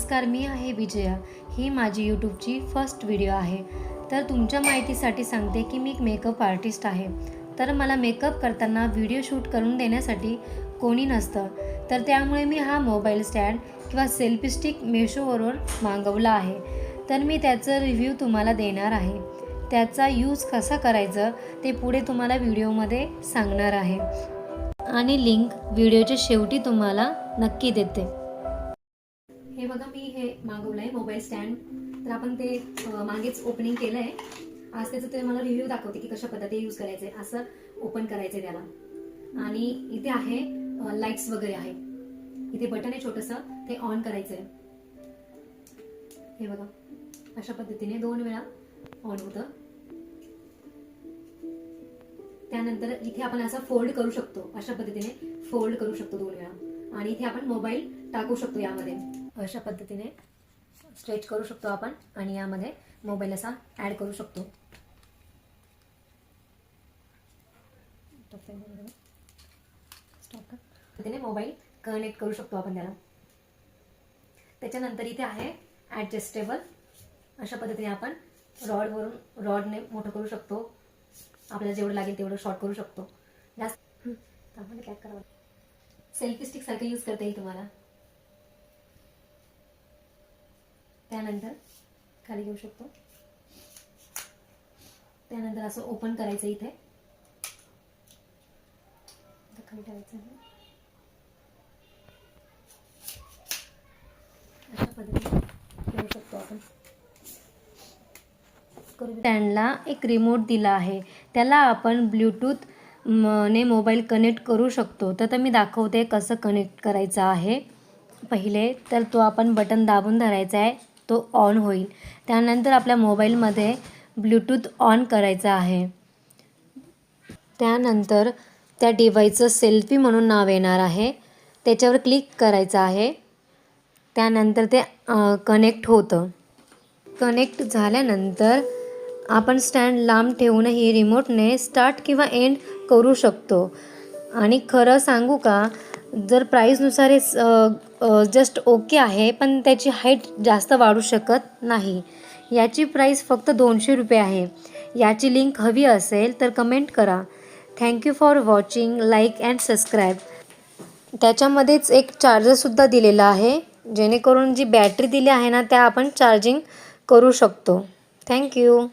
नमस्कार, मी आहे विजया। ही माझी यूट्यूबची फर्स्ट व्हिडिओ आहे। तर तुमच्या माहितीसाठी सांगते की मी एक मेकअप आर्टिस्ट आहे। तर मला मेकअप करताना व्हिडिओ शूट करून देण्यासाठी कोणी नसतं, तर त्यामुळे मी हा मोबाईल स्टँड किंवा सेल्फी स्टिक मेशोवरून मागवला आहे। तर मी त्याचा रिव्ह्यू तुम्हाला देणार आहे। त्याचा यूज कसा करायचा ते पुढे तुम्हाला व्हिडिओमध्ये सांगणार आहे आणि लिंक व्हिडिओच्या शेवटी तुम्हाला नक्की देते। हे बघा, मी हे मागवलं आहे मोबाईल स्टँड। तर आपण ते मागेच ओपनिंग केलं आहे। आज त्याचं ते मला रिव्ह्यू दाखवते की कशा पद्धतीने यूज करायचं आहे, असं ओपन करायचं आहे त्याला। आणि इथे आहे लाईट्स वगैरे आहे, इथे बटन आहे छोटंसं, ते ऑन करायचं आहे। हे बघा, अशा पद्धतीने 2 वेळा ऑन होतं। त्यानंतर इथे आपण असं फोल्ड करू शकतो, अशा पद्धतीने फोल्ड करू शकतो 2 वेळा। आणि इथे आपण मोबाईल टाकू शकतो यामध्ये, अशा पद्धतीने स्ट्रेच करू शकतो आपण आणि यामध्ये मोबाईल असा ऍड करू शकतो। पद्धतीने मोबाईल कनेक्ट करू शकतो आपण त्याला। त्याच्यानंतर इथे आहे ऍडजस्टेबल, अशा पद्धतीने आपण रॉडने मोठं करू शकतो, आपल्याला जेवढं लागेल तेवढं शॉर्ट करू शकतो। जास्त आपण काय करावं, सेल्फी स्टिक सारखं यूज करता येईल तुम्हाला। त्यानंतर खाली घेऊ शकतो, त्यानंतर असं ओपन करायचं, इथे खाली ठेवायचं आहे। अशा पद्धतीने घेऊ शकतो आपण। स्टँडला एक रिमोट दिला आहे, त्याला आपण ब्लूटूथ ने मोबाईल कनेक्ट करू शकतो। तर मी दाखवते कसं कनेक्ट करायचं आहे। पहिले तर तो आपण बटन दाबून धरायचा आहे, तो ऑन होईल। त्यानंतर आपल्या मोबाईलमध्ये ब्लूटूथ ऑन करायचं आहे। त्यानंतर त्या डिव्हाइसचं सेल्फी म्हणून नाव येणार आहे, त्याच्यावर क्लिक करायचं आहे। त्यानंतर ते कनेक्ट होतं। कनेक्ट झाल्यानंतर आपण स्टँड लांब ठेवूनही रिमोटने स्टार्ट किंवा एंड करू शकतो। आणि खरं सांगू का, जर प्राईसनुसार हे जस्ट ओके आहे, पण त्याची हाईट जास्त वाढू शकत नाही। याची प्राईस फक्त 200 रुपये आहे। याची लिंक हवी असेल तर कमेंट करा। Thank you for watching, like and subscribe. त्याच्यामध्येच एक चार्जरसुद्धा दिलेला आहे, जेणेकरून जी बॅटरी दिली आहे ना, त्या आपण चार्जिंग करू शकतो। थँक्यू।